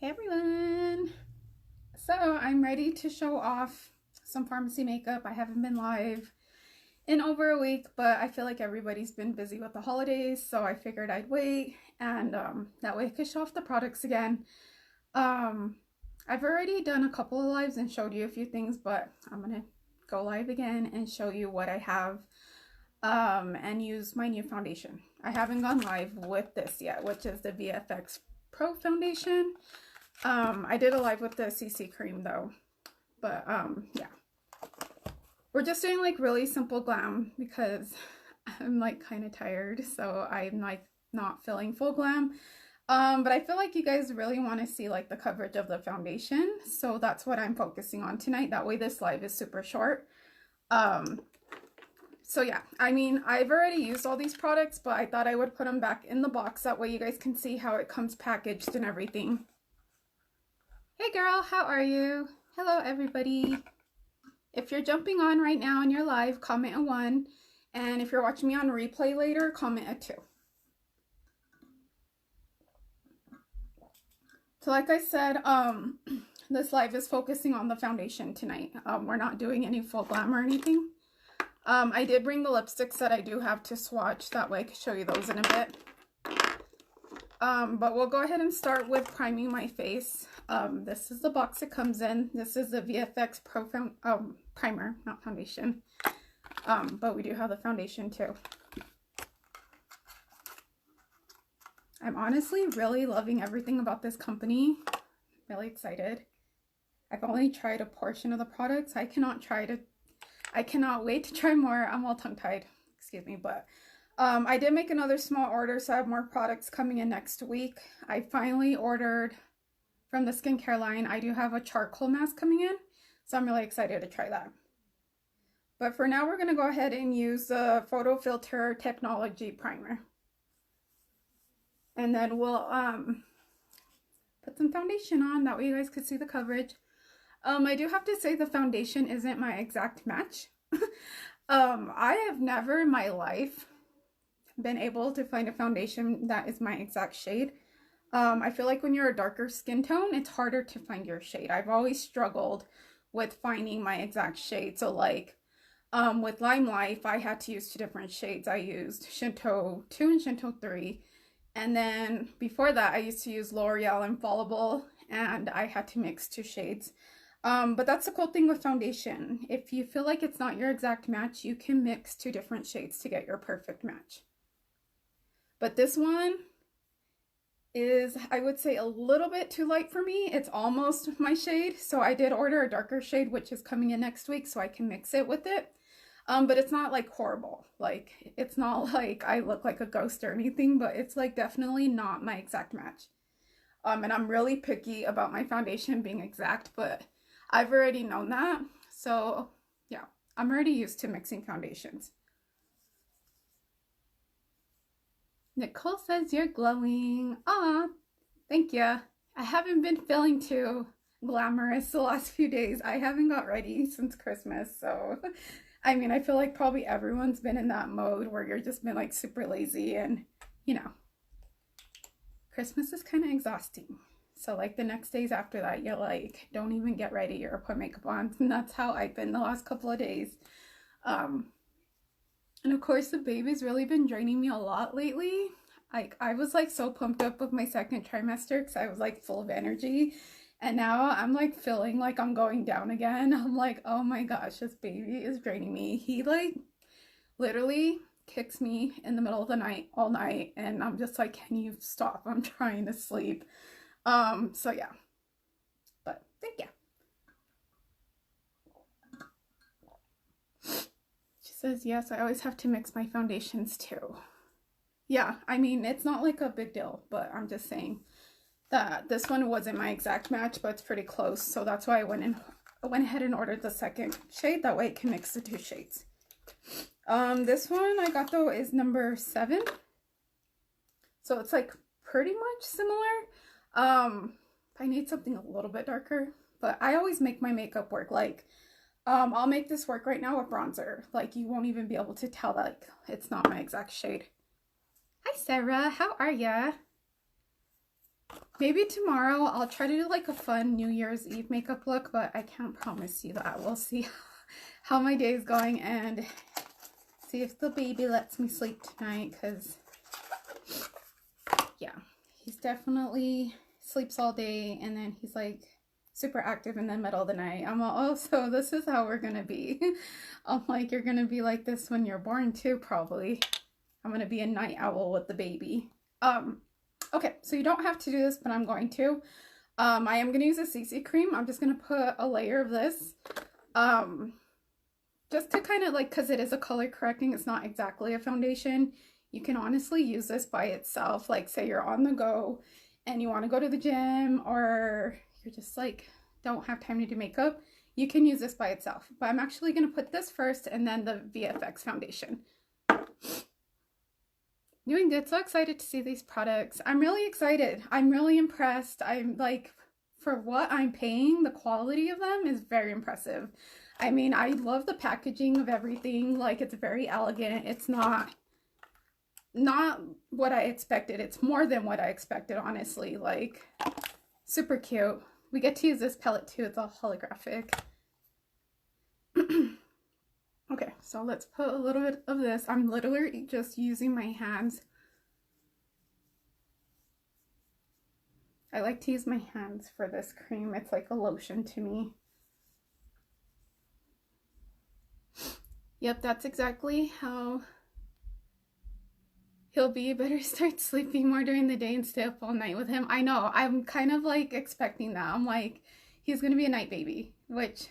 Hey everyone! So I'm ready to show off some Farmasi makeup. I haven't been live in over a week, but I feel like everybody's been busy with the holidays, so I figured I'd wait and that way I could show off the products again. Um, I've already done a couple of lives and showed you a few things, but I'm gonna go live again and show you what I have and use my new foundation. I haven't gone live with this yet, which is the VFX Pro Foundation. I did a live with the CC cream though, but yeah, we're just doing like really simple glam because I'm like kind of tired, so I'm like not feeling full glam. But I feel like you guys really want to see like the coverage of the foundation, so that's what I'm focusing on tonight. That way this live is super short. So yeah, I mean, I've already used all these products, but I thought I would put them back in the box. That way you guys can see how it comes packaged and everything. Hey girl, how are you? Hello everybody. If you're jumping on right now and you're live, comment a 1. And if you're watching me on replay later, comment a 2. So like I said, this live is focusing on the foundation tonight. We're not doing any full glam or anything. I did bring the lipsticks that I do have to swatch. That way I can show you those in a bit. But we'll go ahead and start with priming my face. This is the box it comes in. This is the VFX Pro primer, not foundation. But we do have the foundation too. I'm honestly really loving everything about this company. Really excited. I've only tried a portion of the products. I cannot wait to try more. I'm all tongue-tied, excuse me, but I did make another small order, so I have more products coming in next week. I finally ordered from the skincare line. I do have a charcoal mask coming in, so I'm really excited to try that. But for now, we're going to go ahead and use the Photo Filter Technology Primer. And then we'll put some foundation on, that way you guys could see the coverage. I do have to say the foundation isn't my exact match. I have never in my life been able to find a foundation that is my exact shade. I feel like when you're a darker skin tone, it's harder to find your shade. I've always struggled with finding my exact shade. So like with Lime Life, I had to use 2 different shades. I used Shinto 2 and Shinto 3. And then before that, I used to use L'Oreal Infallible, and I had to mix 2 shades. But that's the cool thing with foundation. If you feel like it's not your exact match, you can mix 2 different shades to get your perfect match. But this one is, I would say, a little bit too light for me. It's almost my shade. So I did order a darker shade, which is coming in next week, so I can mix it with it. But it's not like horrible. Like, it's not like I look like a ghost or anything, but it's like definitely not my exact match. And I'm really picky about my foundation being exact, but I've already known that. So yeah, I'm already used to mixing foundations. Nicole says you're glowing. Aw, thank you. I haven't been feeling too glamorous the last few days. I haven't got ready since Christmas, so I mean, I feel like probably everyone's been in that mode where you're just been like super lazy, and you know, Christmas is kind of exhausting. So like the next days after that, you're like, don't even get ready or put makeup on. And that's how I've been the last couple of days. And of course the baby's really been draining me a lot lately. Like I was like so pumped up with my 2nd trimester because I was like full of energy. And now I'm like feeling like I'm going down again. I'm like, oh my gosh, this baby is draining me. He like literally kicks me in the middle of the night all night. And I'm just like, can you stop? I'm trying to sleep. So yeah, but thank you. She says, yes, I always have to mix my foundations too. Yeah, I mean, it's not like a big deal, but I'm just saying that this one wasn't my exact match, but it's pretty close. So that's why I went ahead and ordered the 2nd shade. That way it can mix the 2 shades. This one I got though is number 7. So it's like pretty much similar. I need something a little bit darker, but I always make my makeup work. Like, I'll make this work right now with bronzer. Like, you won't even be able to tell that like, it's not my exact shade. Hi, Sarah. How are ya? maybe tomorrow I'll try to do like a fun New Year's Eve makeup look, but I can't promise you that. We'll see how my day is going and see if the baby lets me sleep tonight, because yeah, he's definitely sleeps all day and then he's like super active in the middle of the night. I'm all, oh, so this is how we're gonna be. I'm like, you're gonna be like this when you're born too, probably. I'm gonna be a night owl with the baby. Okay, so you don't have to do this, but I'm going to. I am gonna use a CC cream. I'm just gonna put a layer of this. Just to kind of like, because it is a color correcting, it's not exactly a foundation. You can honestly use this by itself. Like say you're on the go and you want to go to the gym, or you're just like don't have time to do makeup, you can use this by itself. But I'm actually going to put this first and then the VFX foundation. Doing good. So excited to see these products. I'm really excited. I'm really impressed. I'm like, for what I'm paying, the quality of them is very impressive. I mean, I love the packaging of everything. Like, it's very elegant. It's not what I expected. It's more than what I expected, honestly. Like, super cute. We get to use this palette too. It's all holographic. Okay, so let's put a little bit of this. I'm literally just using my hands. I like to use my hands for this cream. It's like a lotion to me. Yep, that's exactly how he'll be. Better start sleeping more during the day and stay up all night with him. I know, I'm kind of like expecting that. I'm like, he's gonna be a night baby, which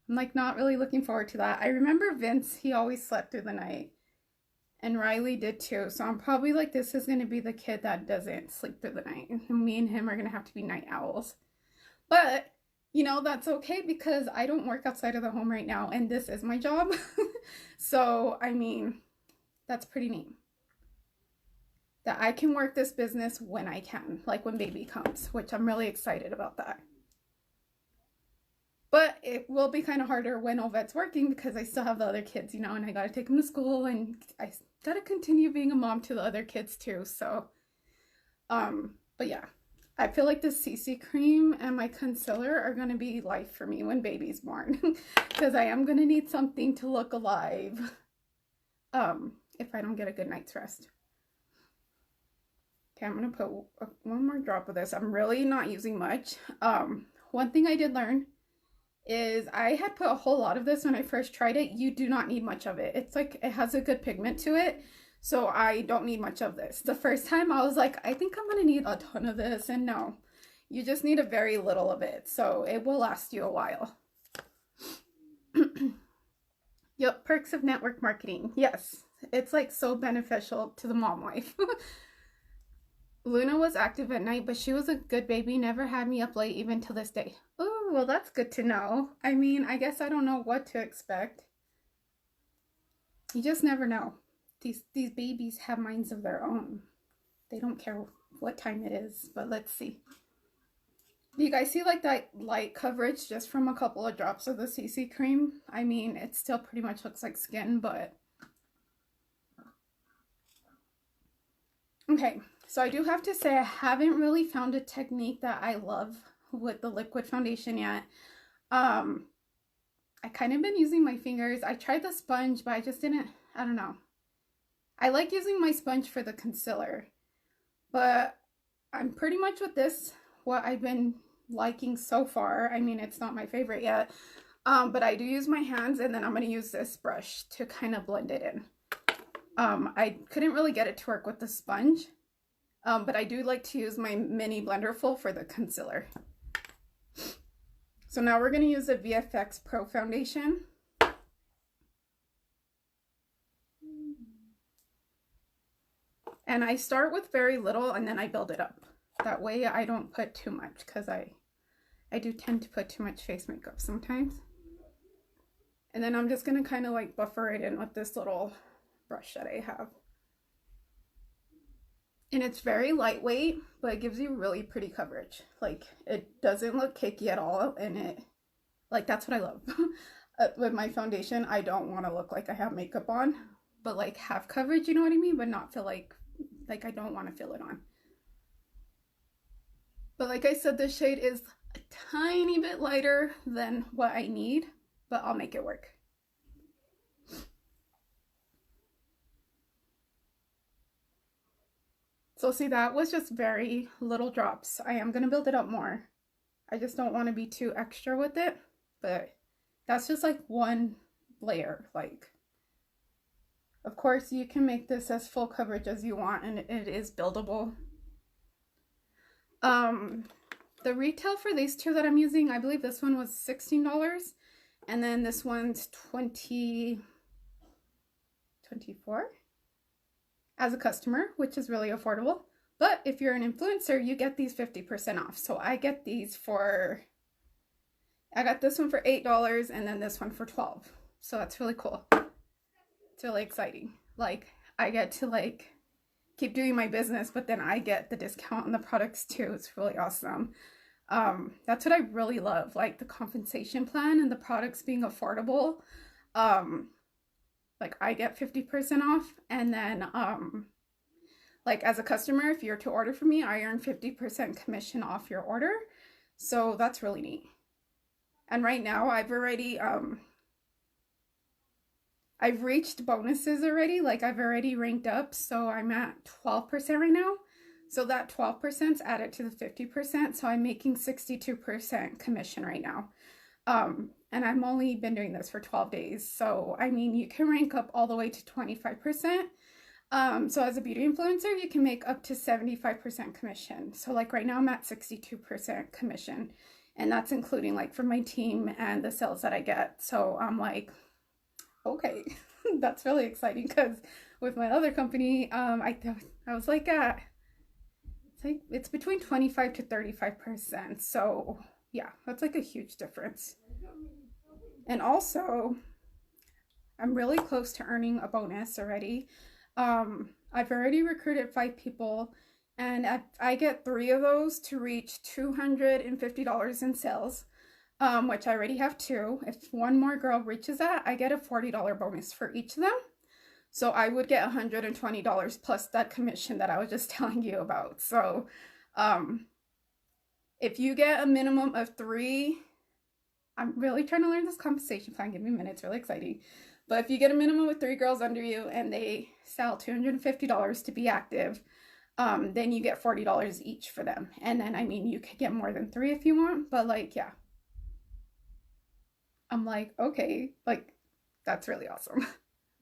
I'm like not really looking forward to that. I remember Vince, he always slept through the night. And Riley did too. So I'm probably like, this is gonna be the kid that doesn't sleep through the night. And me and him are gonna have to be night owls. But you know, that's okay because I don't work outside of the home right now and this is my job. So, I mean, that's pretty neat. That I can work this business when I can, like when baby comes, which I'm really excited about that. But it will be kind of harder when Ovette's working because I still have the other kids, you know, and I got to take them to school and I got to continue being a mom to the other kids too. So, but yeah. I feel like the CC cream and my concealer are going to be life for me when baby's born. Because I am going to need something to look alive. If I don't get a good night's rest. Okay, I'm going to put one more drop of this. I'm really not using much. One thing I did learn is I had put a whole lot of this when I first tried it. You do not need much of it. It's like, it has a good pigment to it. So I don't need much of this. The first time I was like, I think I'm going to need a ton of this. And no, you just need a very little of it. So it will last you a while. Yep, perks of network marketing. Yes, it's like so beneficial to the mom life. Luna was active at night, but she was a good baby. Never had me up late even to this day. Oh, well, that's good to know. I mean, I guess I don't know what to expect. You just never know. These babies have minds of their own. They don't care what time it is, but let's see. Do you guys see like that light coverage just from a couple of drops of the CC cream? I mean, it still pretty much looks like skin, but... Okay, so I do have to say I haven't really found a technique that I love with the liquid foundation yet. I kind of been using my fingers. I tried the sponge, but I just didn't, I don't know. I like using my sponge for the concealer, but I'm pretty much with this, what I've been liking so far. I mean, it's not my favorite yet, but I do use my hands, and then I'm going to use this brush to kind of blend it in. I couldn't really get it to work with the sponge, but I do like to use my mini blender full for the concealer. So now we're going to use the VFX Pro Foundation. And I start with very little and then I build it up. That way I don't put too much because I do tend to put too much face makeup sometimes. And then I'm just going to kind of like buffer it in with this little brush that I have. And it's very lightweight, but it gives you really pretty coverage. Like, it doesn't look cakey at all, and it, like, that's what I love. With my foundation, I don't want to look like I have makeup on, but like have coverage, you know what I mean? But not feel like I don't want to feel it on. But like I said, this shade is a tiny bit lighter than what I need, but I'll make it work. So see, that was just very little drops. I am going to build it up more. I just don't want to be too extra with it, but that's just like one layer. Like, of course, you can make this as full coverage as you want, and it is buildable. The retail for these two that I'm using, I believe this one was $16, and then this one's $24 as a customer, which is really affordable. But if you're an influencer, you get these 50% off. So I get these for, I got this one for $8 and then this one for $12. So that's really cool. It's really exciting. Like, I get to like keep doing my business, but then I get the discount on the products too. It's really awesome. That's what I really love, like the compensation plan and the products being affordable. Like I get 50% off, and then like as a customer, if you're to order from me, I earn 50% commission off your order. So that's really neat. And right now I've already I've reached bonuses already. Like I've already ranked up, so I'm at 12% right now. So that 12% is added to the 50%. So I'm making 62% commission right now. And I've only been doing this for 12 days. So, I mean, you can rank up all the way to 25%. So as a beauty influencer, you can make up to 75% commission. So like right now I'm at 62% commission, and that's including like for my team and the sales that I get. So I'm like, okay, that's really exciting, because with my other company, I was like at, it's between 25 to 35%. So yeah, that's like a huge difference. And also, I'm really close to earning a bonus already. I've already recruited 5 people, and I get 3 of those to reach $250 in sales, which I already have 2. If one more girl reaches that, I get a $40 bonus for each of them. So I would get $120 plus that commission that I was just telling you about. So if you get a minimum of 3, I'm really trying to learn this compensation plan. Give me a minute. It's really exciting. But if you get a minimum of 3 girls under you and they sell $250 to be active, then you get $40 each for them. And then, I mean, you could get more than 3 if you want. But like, yeah. I'm like, okay, like, that's really awesome.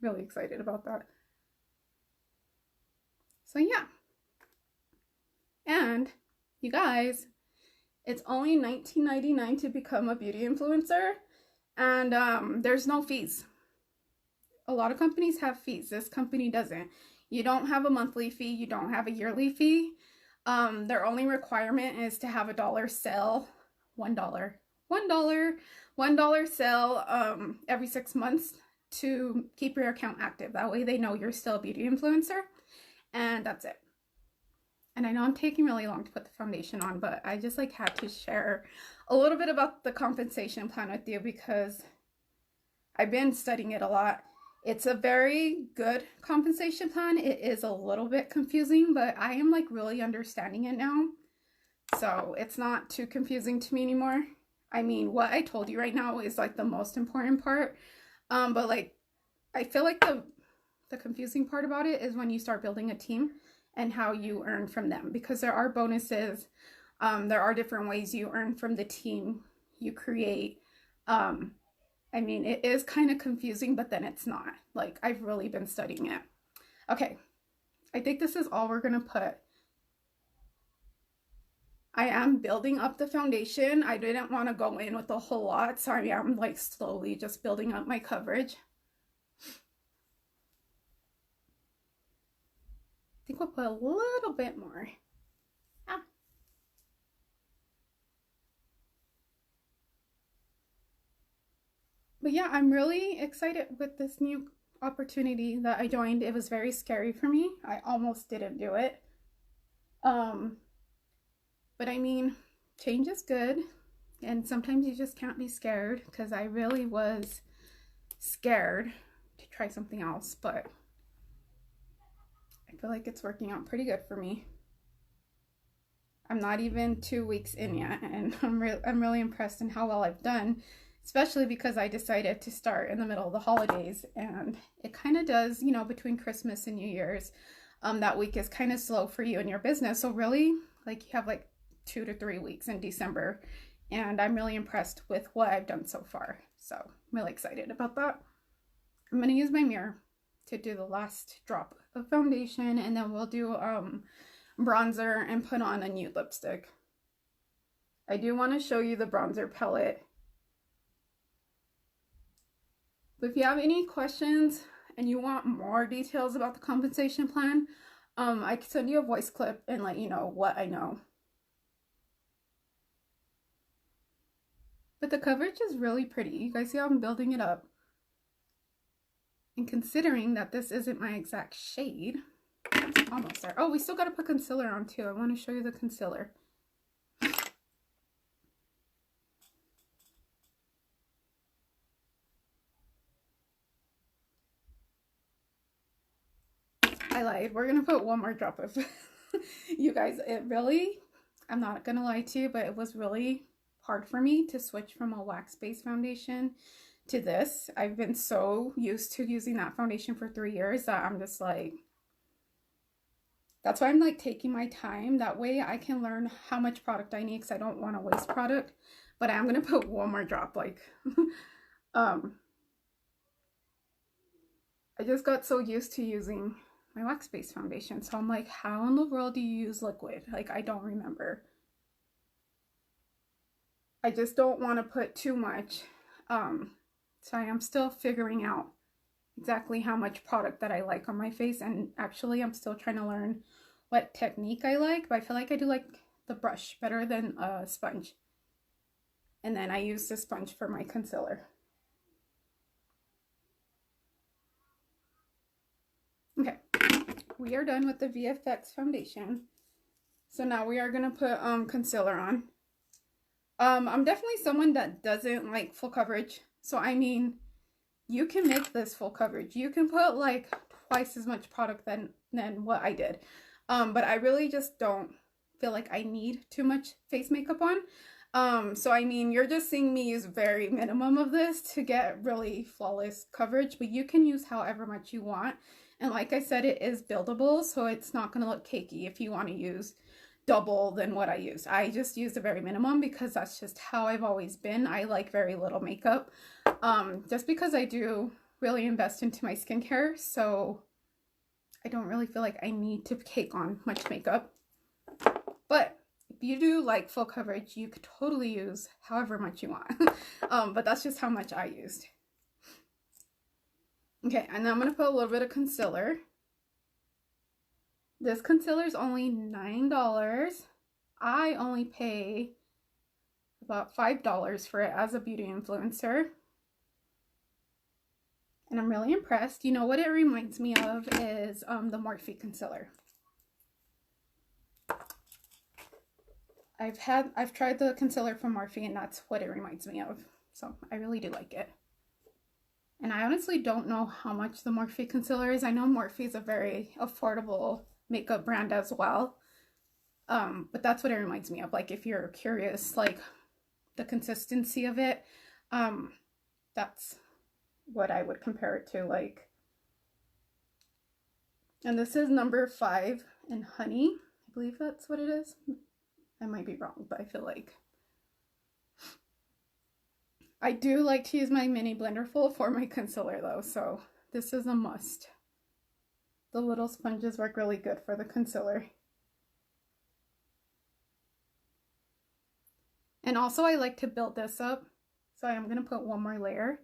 Really excited about that. So yeah. And you guys, it's only $19.99 to become a beauty influencer, and there's no fees. A lot of companies have fees. This company doesn't. You don't have a monthly fee. You don't have a yearly fee. Their only requirement is to have a $1 sale, $1 sale every 6 months to keep your account active. That way they know you're still a beauty influencer, and that's it. And I know I'm taking really long to put the foundation on, but I just like had to share a little bit about the compensation plan with you, because I've been studying it a lot. It's a very good compensation plan. It is a little bit confusing, but I am like really understanding it now. So it's not too confusing to me anymore. I mean, what I told you right now is like the most important part. But like, I feel like the confusing part about it is when you start building a team and how you earn from them, because there are bonuses. There are different ways you earn from the team you create. I mean, it is kind of confusing, but then it's not. Like, I've really been studying it. Okay, I think this is all we're gonna put. I am building up the foundation. I didn't want to go in with a whole lot, so I am like slowly just building up my coverage. I think we'll put a little bit more. Ah. But yeah, I'm really excited with this new opportunity that I joined. It was very scary for me. I almost didn't do it. But I mean, change is good, and sometimes you just can't be scared, because I really was scared to try something else, but I feel like it's working out pretty good for me. I'm not even 2 weeks in yet, and I'm really impressed in how well I've done, especially because I decided to start in the middle of the holidays, and it kind of does, you know, between Christmas and New Year's. That week is kind of slow for you and your business. So really, like, you have like 2 to 3 weeks in December, and I'm really impressed with what I've done so far. So I'm really excited about that. I'm gonna use my mirror to do the last drop of foundation, and then we'll do bronzer and put on a nude lipstick. I do want to show you the bronzer palette. But if you have any questions and you want more details about the compensation plan, I can send you a voice clip and let you know what I know. But the coverage is really pretty. You guys see how I'm building it up. And considering that this isn't my exact shade, it's almost there. Oh, we still got to put concealer on too. I want to show you the concealer. I lied. We're going to put one more drop of you guys, it really, I'm not going to lie to you, but it was really hard for me to switch from a wax-based foundation to this. I've been so used to using that foundation for 3 years that I'm just like, that's why I'm like taking my time. That way I can learn how much product I need, because I don't want to waste product. But I'm going to put one more drop, like, I just got so used to using my wax-based foundation. So I'm like, how in the world do you use liquid? Like, I don't remember. I just don't want to put too much. So I am still figuring out exactly how much product that I like on my face. And actually, I'm still trying to learn what technique I like. But I feel like I do like the brush better than a sponge. And then I use the sponge for my concealer. Okay, we are done with the VFX foundation. So now we are going to put concealer on. I'm definitely someone that doesn't like full coverage. So I mean, you can make this full coverage. You can put like twice as much product than what I did. But I really just don't feel like I need too much face makeup on. So I mean, you're just seeing me use very minimum of this to get really flawless coverage, but you can use however much you want. And like I said, it is buildable, so it's not going to look cakey if you want to use double than what I use. I just use the very minimum because that's just how I've always been. I like very little makeup, just because I do really invest into my skincare, so I don't really feel like I need to take on much makeup. But if you do like full coverage, you could totally use however much you want. But that's just how much I used. Okay, and then I'm going to put a little bit of concealer. This concealer is only $9. I only pay about $5 for it as a beauty influencer. And I'm really impressed. You know what it reminds me of is the Morphe concealer. I've tried the concealer from Morphe, and that's what it reminds me of. So I really do like it. And I honestly don't know how much the Morphe concealer is. I know Morphe is a very affordable makeup brand as well. But that's what it reminds me of. Like, if you're curious, like the consistency of it, that's what I would compare it to. Like, and this is number 5 in Honey. I believe that's what it is. I might be wrong, but I feel like I do like to use my mini blender full for my concealer though, so this is a must. The little sponges work really good for the concealer. And also I like to build this up, so I'm going to put one more layer.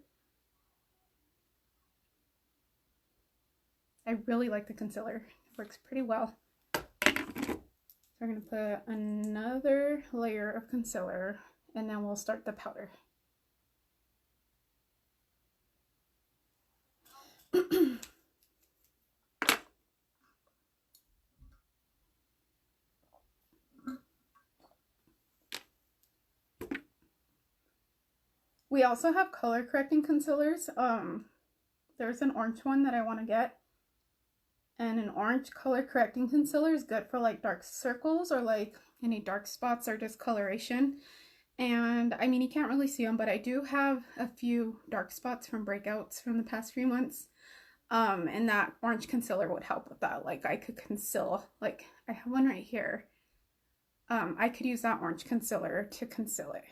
I really like the concealer. It works pretty well. So I'm going to put another layer of concealer, and then we'll start the powder. We also have color correcting concealers. There's an orange one that I want to get. And an orange color correcting concealer is good for like dark circles or like any dark spots or discoloration. And I mean, you can't really see them, but I do have a few dark spots from breakouts from the past few months. And that orange concealer would help with that. Like I could conceal, like I have one right here. I could use that orange concealer to conceal it.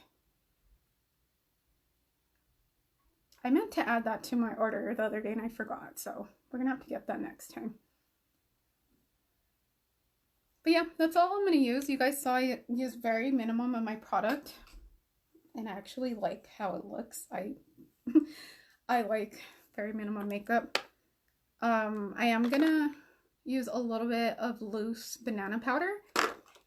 I meant to add that to my order the other day and I forgot, so we're gonna have to get that next time. But yeah, that's all I'm gonna use. You guys saw I use very minimum of my product, and I actually like how it looks. I like very minimum makeup. I am gonna use a little bit of loose banana powder,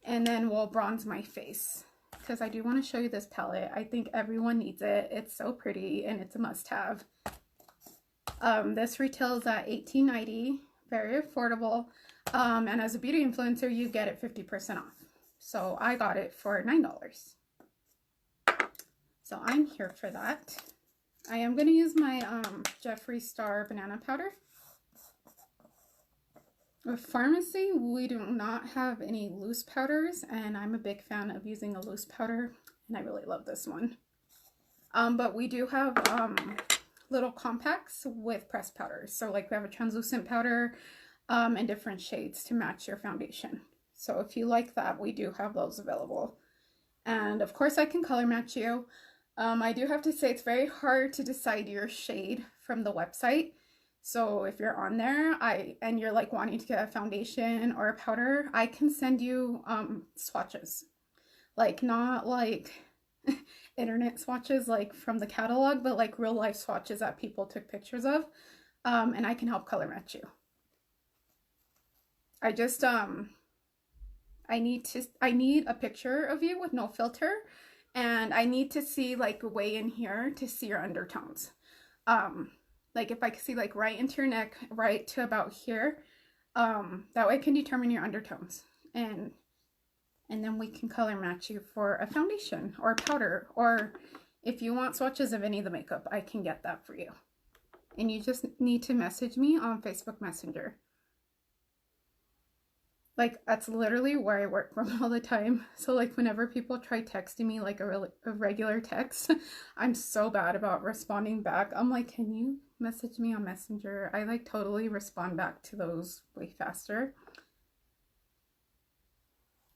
and then we'll bronze my face, because I do want to show you this palette. I think everyone needs it. It's so pretty and it's a must-have. This retails at $18.90, very affordable. And as a beauty influencer, you get it 50% off. So I got it for $9. So I'm here for that. I am going to use my Jeffree Star banana powder. With Farmasi, we do not have any loose powders, and I'm a big fan of using a loose powder, and I really love this one. But we do have little compacts with pressed powders. So like we have a translucent powder and different shades to match your foundation. So if you like that, we do have those available. And of course I can color match you. I do have to say it's very hard to decide your shade from the website. So if you're on there and you're like wanting to get a foundation or a powder, I can send you swatches. Like not like internet swatches like from the catalog, but like real life swatches that people took pictures of. And I can help color match you. I just I need a picture of you with no filter, and I need to see like way in here to see your undertones. Like if I can see like right into your neck, right to about here, that way I can determine your undertones, and then we can color match you for a foundation or a powder, or if you want swatches of any of the makeup, I can get that for you. And you just need to message me on Facebook Messenger. Like that's literally where I work from all the time. So like whenever people try texting me like a regular text, I'm so bad about responding back. I'm like, can you message me on Messenger? I like totally respond back to those way faster.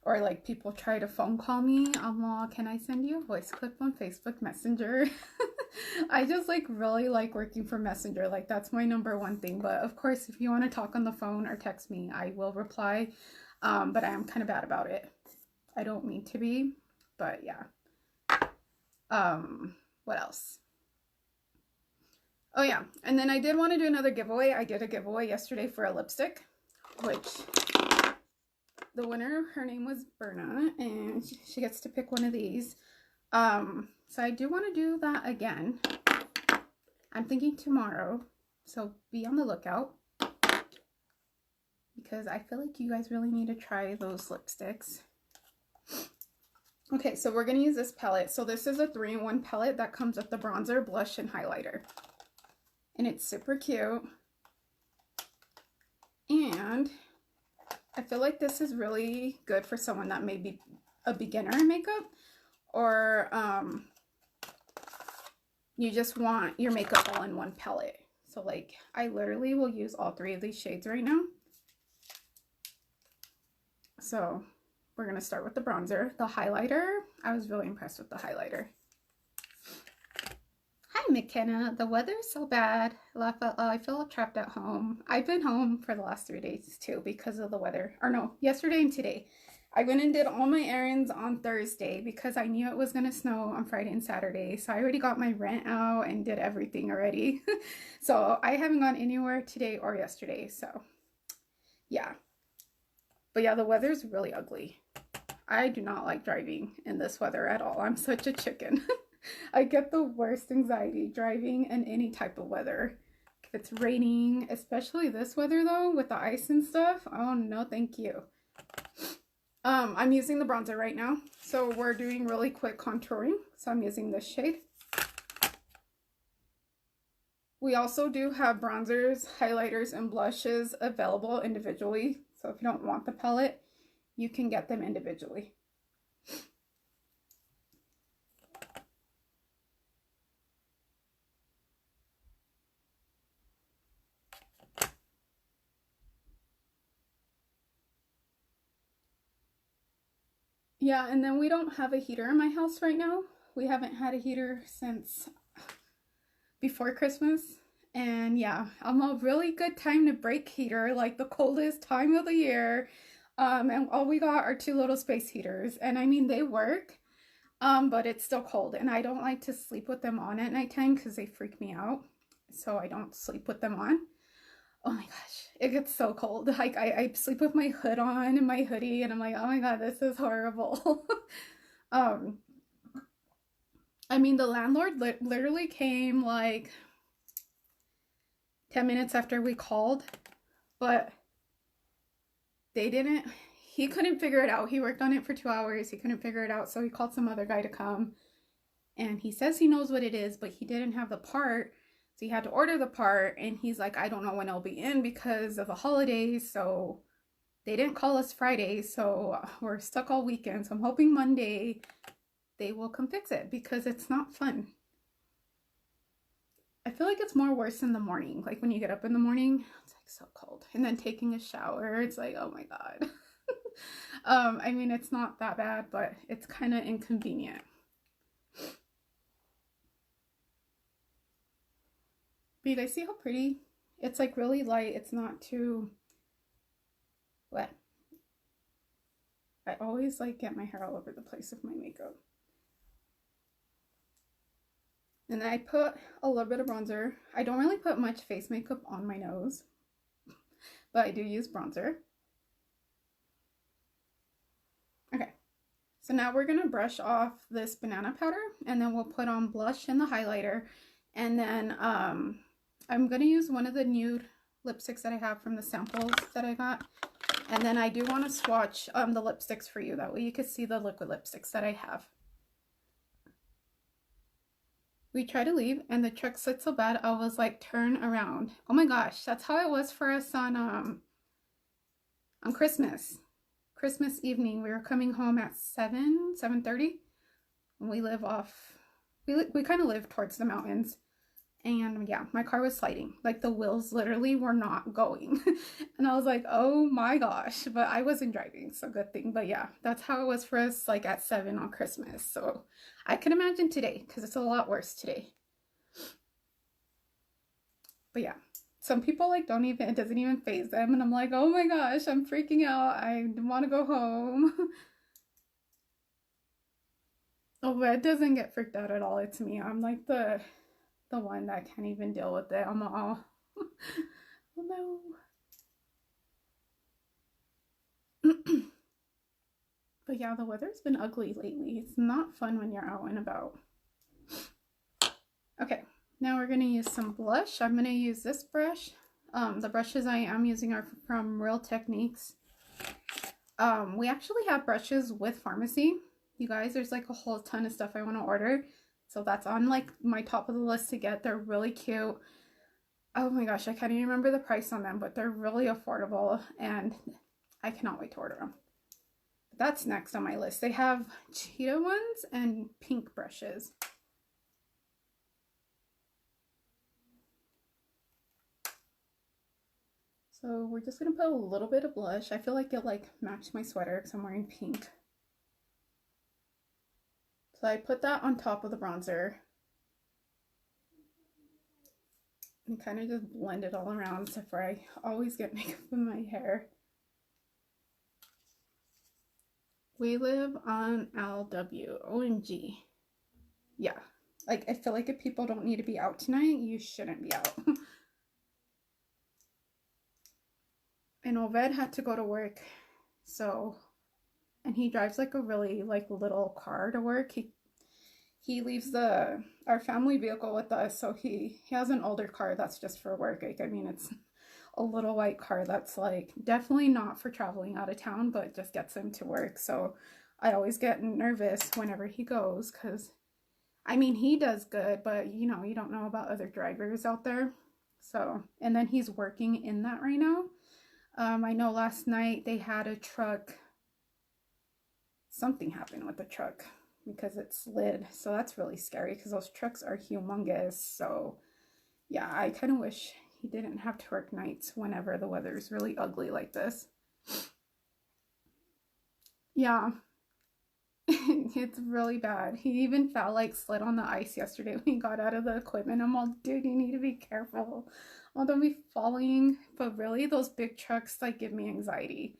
Or like people try to phone call me. I'm like, can I send you a voice clip on Facebook Messenger? I just like really like working for Messenger. Like that's my #1 thing. But of course, if you want to talk on the phone or text me, I will reply. But I am kind of bad about it. I don't mean to be, but yeah. What else? Oh yeah, and then I did want to do another giveaway. I did a giveaway yesterday for a lipstick, which the winner, her name was Berna, and she gets to pick one of these. So I do want to do that again. I'm thinking tomorrow, so be on the lookout, because I feel like you guys really need to try those lipsticks. Okay, so we're going to use this palette. So this is a 3-in-1 palette that comes with the bronzer, blush, and highlighter. And it's super cute. And I feel like this is really good for someone that may be a beginner in makeup, or you just want your makeup all in one palette. So like I literally will use all 3 of these shades right now. So we're going to start with the bronzer. The highlighter, I was really impressed with the highlighter. Hi McKenna, the weather's so bad. I feel trapped at home. I've been home for the last 3 days too because of the weather. Or no, yesterday and today. I went and did all my errands on Thursday because I knew it was going to snow on Friday and Saturday. So I already got my rent out and did everything already. So I haven't gone anywhere today or yesterday. So yeah. But yeah, the weather's really ugly. I do not like driving in this weather at all. I'm such a chicken. I get the worst anxiety driving in any type of weather. If it's raining, especially this weather though, with the ice and stuff, oh no thank you. I'm using the bronzer right now. So we're doing really quick contouring. So I'm using this shade. We also do have bronzers, highlighters, and blushes available individually. So if you don't want the palette, you can get them individually. Yeah, and then we don't have a heater in my house right now. We haven't had a heater since before Christmas. And yeah, I'm a really good time to break heater, like the coldest time of the year. And all we got are 2 little space heaters. And I mean, they work, but it's still cold. And I don't like to sleep with them on at nighttime because they freak me out. So I don't sleep with them on. Oh my gosh, it gets so cold. Like I sleep with my hood on and my hoodie, and I'm like, oh my god, this is horrible. um, I mean, the landlord literally came like 10 minutes after we called, but they didn't, he couldn't figure it out. He worked on it for 2 hours. He couldn't figure it out. So he called some other guy to come, and he says he knows what it is, but he didn't have the part. So he had to order the part, and he's like, I don't know when it'll be in because of the holidays. So they didn't call us Friday. So we're stuck all weekend. So I'm hoping Monday they will come fix it because it's not fun. I feel like it's more worse in the morning. Like when you get up in the morning, it's like so cold. And then taking a shower, it's like, oh my God. I mean, it's not that bad, but it's kind of inconvenient. But you guys see how pretty? It's like really light. It's not too wet. I always like get my hair all over the place with my makeup. And then I put a little bit of bronzer. I don't really put much face makeup on my nose, but I do use bronzer. Okay, so now we're gonna brush off this banana powder, and then we'll put on blush and the highlighter. And then I'm gonna use one of the nude lipsticks that I have from the samples that I got. And then I do want to swatch the lipsticks for you. That way you can see the liquid lipsticks that I have. We tried to leave, and the truck slid so bad, I was like, turn around. Oh my gosh, that's how it was for us on Christmas. Christmas evening, we were coming home at 7:30. We live off, we kind of live towards the mountains. And yeah, my car was sliding. Like the wheels literally were not going. And I was like, oh my gosh. But I wasn't driving, so good thing. But yeah, that's how it was for us like at 7 on Christmas. So I can imagine today because it's a lot worse today. But yeah, some people like don't even, it doesn't even faze them. And I'm like, oh my gosh, I'm freaking out. I want to go home. Oh, but it doesn't get freaked out at all. It's me. I'm like the one that can't even deal with it. I'm all, oh no. But yeah, the weather's been ugly lately. It's not fun when you're out and about. Okay, now we're gonna use some blush. I'm gonna use this brush. The brushes I am using are from Real Techniques. We actually have brushes with Farmasi. You guys, there's like a whole ton of stuff I want to order. So that's on like my top of the list to get. They're really cute. Oh my gosh, I can't even remember the price on them, but they're really affordable and I cannot wait to order them. But that's next on my list. They have cheetah ones and pink brushes. So we're just gonna put a little bit of blush. I feel like it'll like match my sweater because I'm wearing pink. So I put that on top of the bronzer and kind of just blend it all around, except for I always get makeup in my hair. We live on LW. OMG. Yeah. Like, I feel like if people don't need to be out tonight, you shouldn't be out. And Oved had to go to work, so, and he drives like a really like little car to work. He leaves our family vehicle with us, so he has an older car that's just for work. Like, I mean, it's a little white car that's like definitely not for traveling out of town, but just gets him to work. So I always get nervous whenever he goes because, I mean, he does good, but you know, you don't know about other drivers out there. So, and then he's working in that right now. I know last night they had a truck, something happened with the truck because it slid. So that's really scary because those trucks are humongous. So yeah, I kind of wish he didn't have to work nights whenever the weather is really ugly like this. Yeah. It's really bad. He even fell, like slid on the ice yesterday when he got out of the equipment. I'm all, dude, you need to be careful. Well, don't be falling. But really, those big trucks like give me anxiety.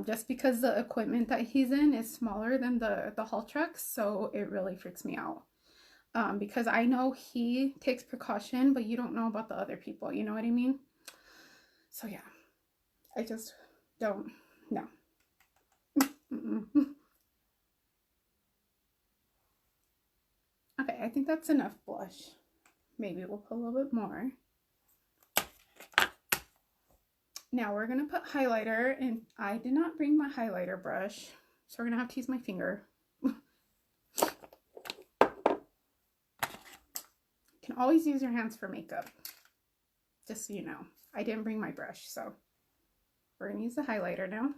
Just because the equipment that he's in is smaller than the haul trucks, so it really freaks me out. Because I know he takes precaution, but you don't know about the other people. You know what I mean? So yeah, I just don't know. Okay, I think that's enough blush. Maybe we'll put a little bit more. Now we're gonna put highlighter, and I did not bring my highlighter brush, so we're gonna have to use my finger. You can always use your hands for makeup, just so you know. I didn't bring my brush, so we're gonna use the highlighter now.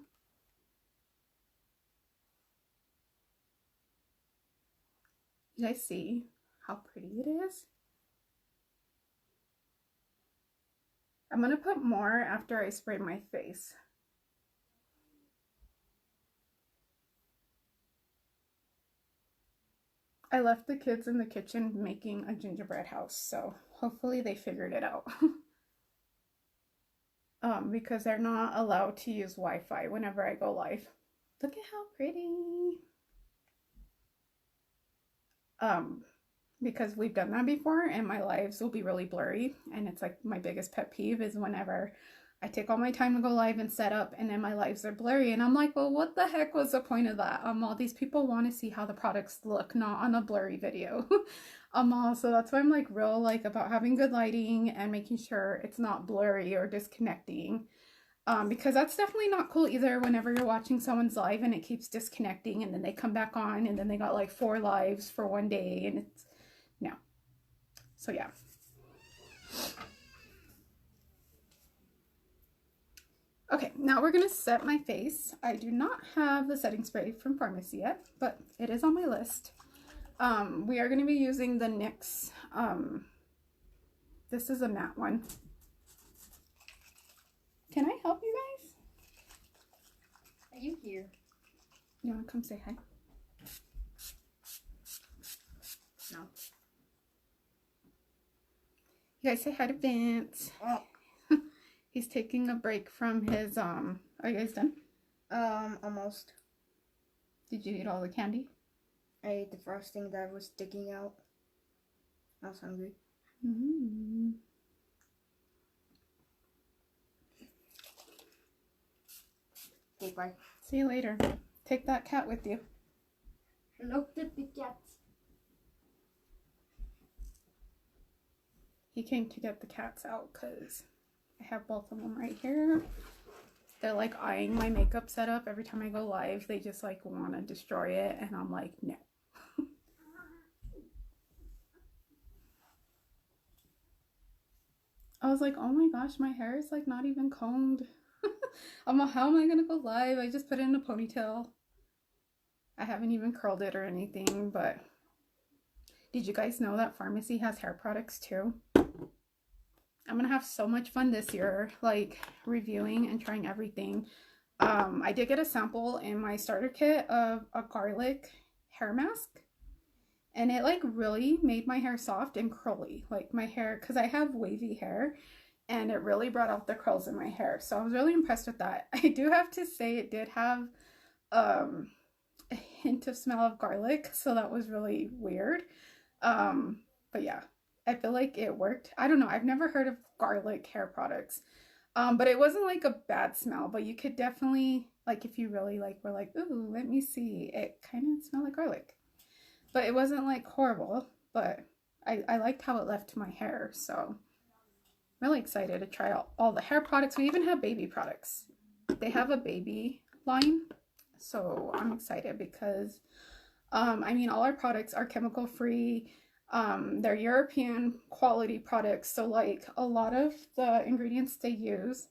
You guys see how pretty it is? I'm gonna put more after I spray my face. I left the kids in the kitchen making a gingerbread house, so hopefully they figured it out. Because they're not allowed to use Wi-Fi whenever I go live. Look at how pretty. Because we've done that before and my lives will be really blurry, and it's like my biggest pet peeve is whenever I take all my time to go live and set up and then my lives are blurry, and I'm like, well, what the heck was the point of that? All these people want to see how the products look, not on a blurry video. So that's why I'm like real like about having good lighting and making sure it's not blurry or disconnecting. Because that's definitely not cool either whenever you're watching someone's live and it keeps disconnecting and then they come back on and then they got like 4 lives for one day, and it's no. So yeah. Okay, now we're gonna set my face. I do not have the setting spray from Farmasi yet, but it is on my list. We are gonna be using the NYX, this is a matte one. Can I help you guys? Are you here? You wanna come say hi? No. You guys say hi to Vince. Oh. He's taking a break from his, are you guys done? Almost. Did you eat all the candy? I ate the frosting that was sticking out. I was hungry. Mm-hmm. Okay, bye. See you later. Take that cat with you. Look at the cat. He came to get the cats out because I have both of them right here. They're like eyeing my makeup setup every time I go live. They just like want to destroy it, and I'm like, no. I was like, oh my gosh, my hair is like not even combed. I'm like, how am I gonna go live? I just put it in a ponytail. I haven't even curled it or anything, but did you guys know that Farmasi has hair products too? I'm gonna have so much fun this year, like reviewing and trying everything. I did get a sample in my starter kit of a garlic hair mask, and it like really made my hair soft and curly. Like my hair, because I have wavy hair, and it really brought out the curls in my hair. So I was really impressed with that. I do have to say it did have a hint of smell of garlic, so that was really weird. But yeah, I feel like it worked. I don't know, I've never heard of garlic hair products. But it wasn't like a bad smell, but you could definitely, like if you really like were like, ooh, let me see, it kind of smelled like garlic. But it wasn't like horrible, but I liked how it left my hair, so I'm really excited to try out all the hair products. We even have baby products. They have a baby line, so I'm excited because I mean, all our products are chemical free. They're European quality products, so like a lot of the ingredients they use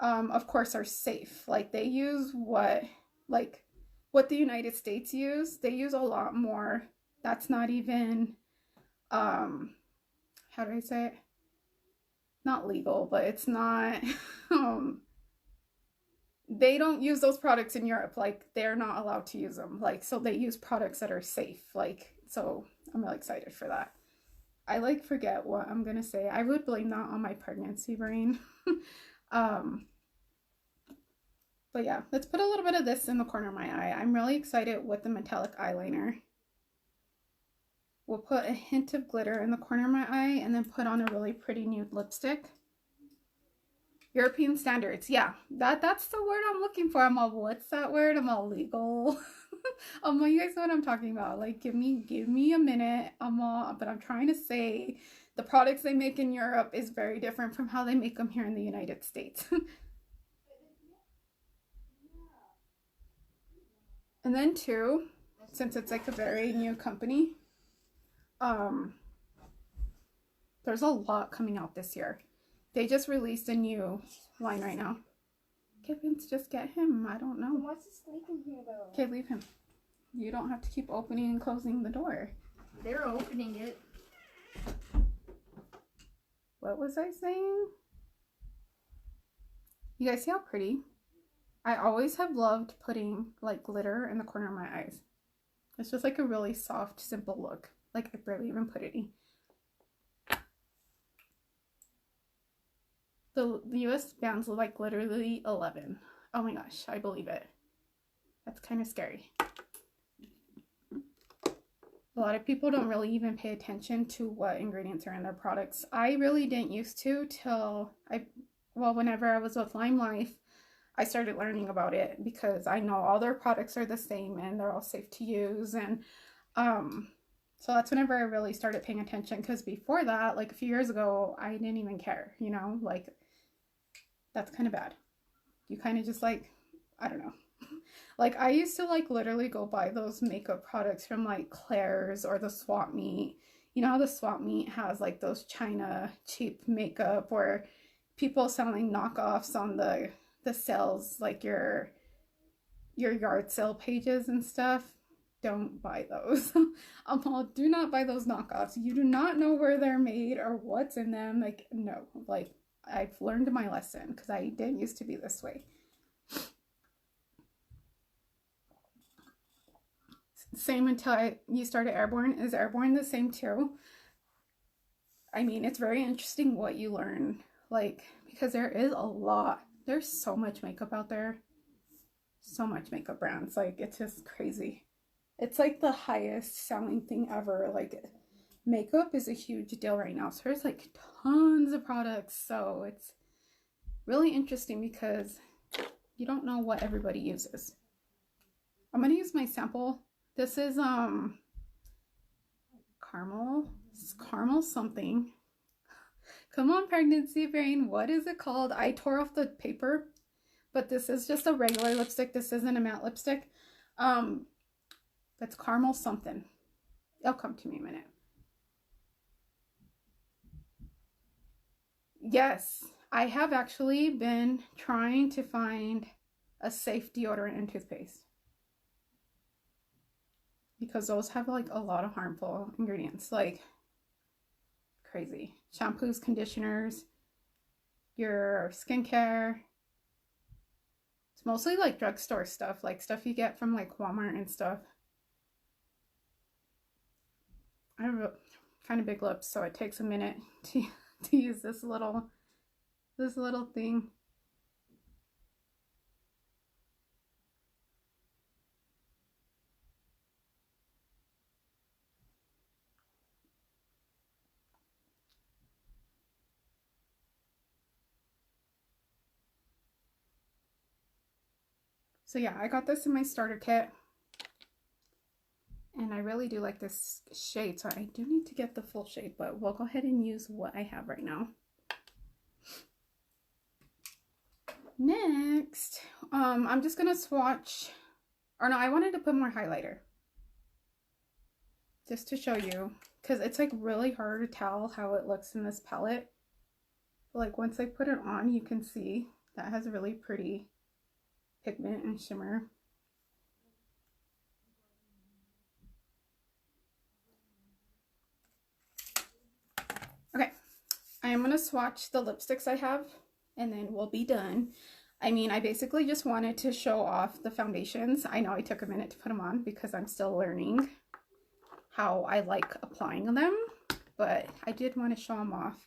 of course are safe. Like they use what the United States use. They use a lot more. That's not even how do I say it? Not legal, but it's not they don't use those products in Europe. Like, they're not allowed to use them. Like, so they use products that are safe. Like, so I'm really excited for that. I like forget what I'm gonna say. I would blame that on my pregnancy brain. um, but yeah, let's put a little bit of this in the corner of my eye. I'm really excited with the metallic eyeliner. We'll put a hint of glitter in the corner of my eye and then put on a really pretty nude lipstick. European standards. Yeah, that's the word I'm looking for. I'm all, what's that word? I'm all legal. You guys know what I'm talking about. Like, give me a minute. But I'm trying to say the products they make in Europe is very different from how they make them here in the United States. And then too, since it's like a very new company, there's a lot coming out this year. They just released a new line right now. Okay, Vince, just get him. I don't know. Why is he sleeping here though? Okay, leave him. You don't have to keep opening and closing the door. They're opening it. What was I saying? You guys see how pretty? I always have loved putting like glitter in the corner of my eyes. It's just like a really soft, simple look. Like, I barely even put any. The US bans like literally 11. Oh my gosh, I believe it. That's kind of scary. A lot of people don't really even pay attention to what ingredients are in their products. I really didn't used to till whenever I was with Lime Life, I started learning about it because I know all their products are the same and they're all safe to use. And so that's whenever I really started paying attention, because before that, like a few years ago, I didn't even care, you know, like that's kind of bad. You kind of just like, I don't know. Like, I used to like literally go buy those makeup products from like Claire's or the Swap Meet. You know how the Swap Meet has like those China cheap makeup, or people selling knockoffs on the sales, like your yard sale pages and stuff. Don't buy those. Do not buy those knockoffs. You do not know where they're made or what's in them. Like, no. Like, I've learned my lesson because I didn't used to be this way. Same until you started Airborne. Is Airborne the same too? I mean, it's very interesting what you learn, like, because there is a lot. There's so much makeup out there. So much makeup brands. Like, it's just crazy. It's like the highest selling thing ever. Like, makeup is a huge deal right now. So there's like tons of products. So it's really interesting because you don't know what everybody uses. I'm going to use my sample. This is caramel. It's caramel something. Come on, pregnancy brain. What is it called? I tore off the paper, but this is just a regular lipstick. This isn't a matte lipstick. That's caramel something. It'll come to me in a minute. Yes, I have actually been trying to find a safe deodorant and toothpaste, because those have like a lot of harmful ingredients, like crazy. Shampoos, conditioners, your skincare. It's mostly like drugstore stuff, like stuff you get from like Walmart and stuff. I have kind of big lips, so it takes a minute to use this little thing. So yeah, I got this in my starter kit. And I really do like this shade, so I do need to get the full shade, but we'll go ahead and use what I have right now. Next, I'm just gonna swatch, or no, I wanted to put more highlighter. Just to show you, because it's like really hard to tell how it looks in this palette. But like once I put it on, you can see that has a really pretty pigment and shimmer. Okay, I am going to swatch the lipsticks I have, and then we'll be done. I mean, I basically just wanted to show off the foundations. I know I took a minute to put them on because I'm still learning how I like applying them, but I did want to show them off.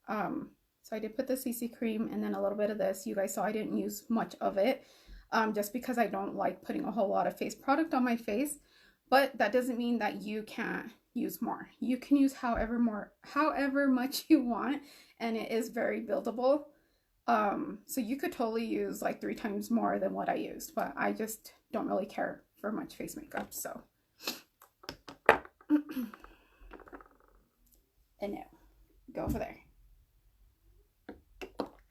So I did put the CC cream and then a little bit of this. You guys saw I didn't use much of it, just because I don't like putting a whole lot of face product on my face, but that doesn't mean that you can't use more. You can use however much you want, and it is very buildable. So you could totally use like 3 times more than what I used, but I just don't really care for much face makeup, so. And now, go over there.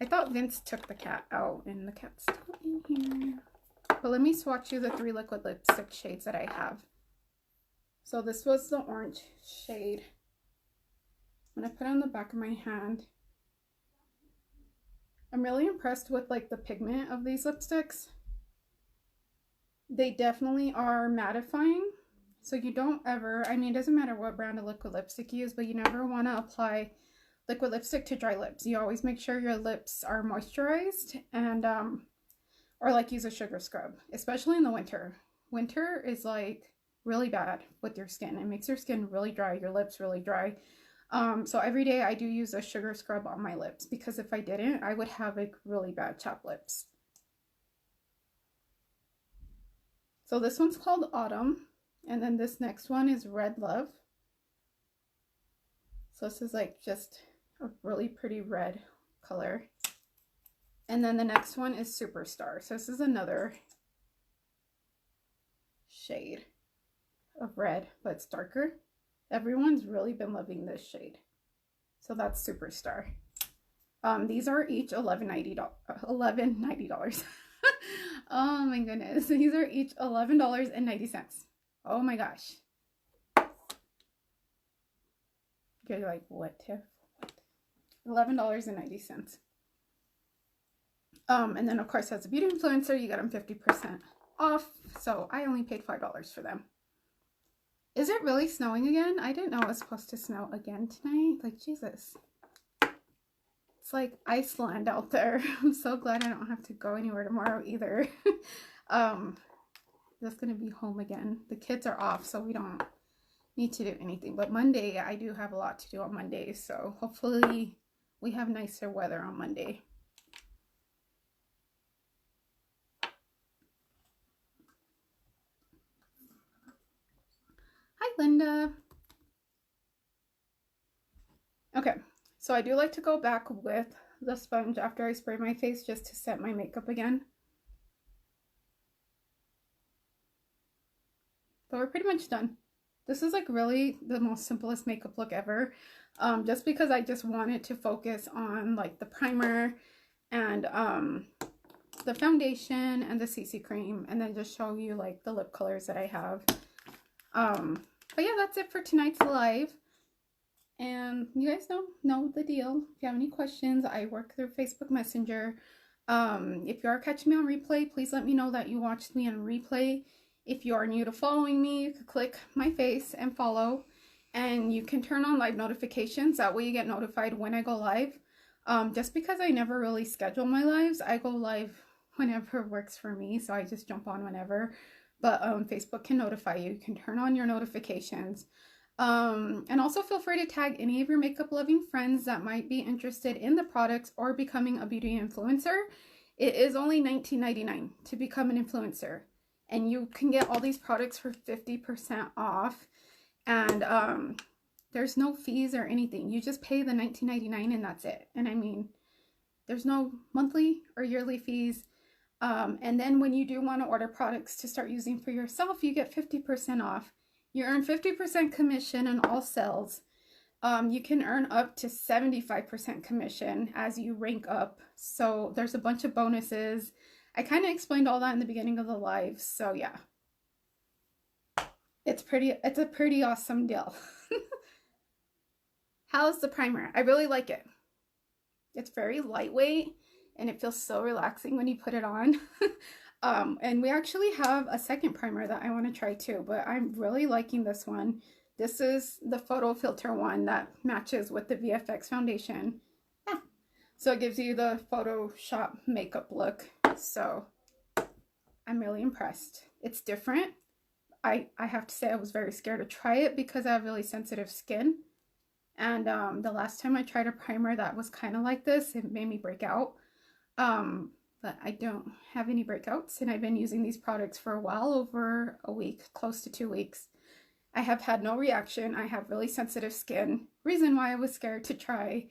I thought Vince took the cat out, and the cat's still in here. But let me swatch you the 3 liquid lipstick shades that I have. So this was the orange shade. I'm going to put it on the back of my hand. I'm really impressed with like the pigment of these lipsticks. They definitely are mattifying. So you don't ever, I mean, it doesn't matter what brand of liquid lipstick you use, but you never want to apply liquid lipstick to dry lips. You always make sure your lips are moisturized, and or like use a sugar scrub, especially in the winter. Winter is like really bad with your skin. It makes your skin really dry, your lips really dry. So every day I do use a sugar scrub on my lips, because if I didn't, I would have like really bad chapped lips. So this one's called Autumn, and then this next one is Red Love. So this is like just a really pretty red color. And then the next one is Superstar. So this is another shade of red, but it's darker. Everyone's really been loving this shade. So that's Superstar. These are each $11.90. Oh my goodness. These are each $11.90. Oh my gosh. You're like, what, Tiff? $11.90. And then of course, as a beauty influencer, you get them 50% off. So I only paid $5 for them. Is it really snowing again? I didn't know it was supposed to snow again tonight. Like, Jesus. It's like Iceland out there. I'm so glad I don't have to go anywhere tomorrow either. Just gonna be home again. The kids are off, so we don't need to do anything. But Monday, I do have a lot to do on Monday, so hopefully we have nicer weather on Monday. Hi, Linda. Okay, so I do like to go back with the sponge after I spray my face just to set my makeup again. But we're pretty much done. This is like really the most simplest makeup look ever. Just because I just wanted to focus on like the primer and the foundation and the CC cream, and then just show you like the lip colors that I have. But yeah, that's it for tonight's live. And you guys know the deal. If you have any questions, I work through Facebook Messenger. If you are catching me on replay, please let me know that you watched me on replay. If you are new to following me, you can click my face and follow. And you can turn on live notifications. That way you get notified when I go live. Just because I never really schedule my lives, I go live whenever works for me. So I just jump on whenever. But Facebook can notify you. You can turn on your notifications. And also feel free to tag any of your makeup loving friends that might be interested in the products or becoming a beauty influencer. It is only $19.99 to become an influencer. And you can get all these products for 50% off. And there's no fees or anything. You just pay the $19.99 and that's it. And I mean, there's no monthly or yearly fees. And then when you do want to order products to start using for yourself, you get 50% off. You earn 50% commission on all sales. You can earn up to 75% commission as you rank up. So there's a bunch of bonuses. I kind of explained all that in the beginning of the live. So yeah, it's a pretty awesome deal. How's the primer? I really like it. It's very lightweight and it feels so relaxing when you put it on. And we actually have a second primer that I want to try too, but I'm really liking this one. This is the photo filter one that matches with the VFX foundation. Yeah. So it gives you the Photoshop makeup look. So I'm really impressed. It's different. I have to say I was very scared to try it because I have really sensitive skin. And the last time I tried a primer that was kind of like this, it made me break out. But I don't have any breakouts, and I've been using these products for a while, over a week, close to 2 weeks. I have had no reaction. I have really sensitive skin. Reason why I was scared to try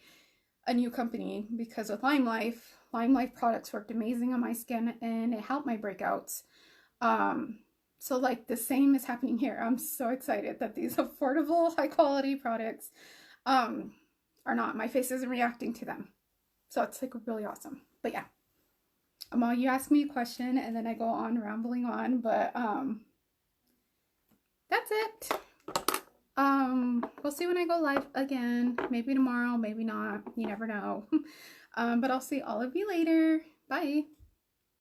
a new company, because with Lime Life products worked amazing on my skin and it helped my breakouts. So like the same is happening here. I'm so excited that these affordable, high quality products are not, my face isn't reacting to them. So it's like really awesome. But yeah, you ask me a question and then I go on rambling on, but that's it. We'll see when I go live again. Maybe tomorrow, maybe not. You never know. But I'll see all of you later. Bye.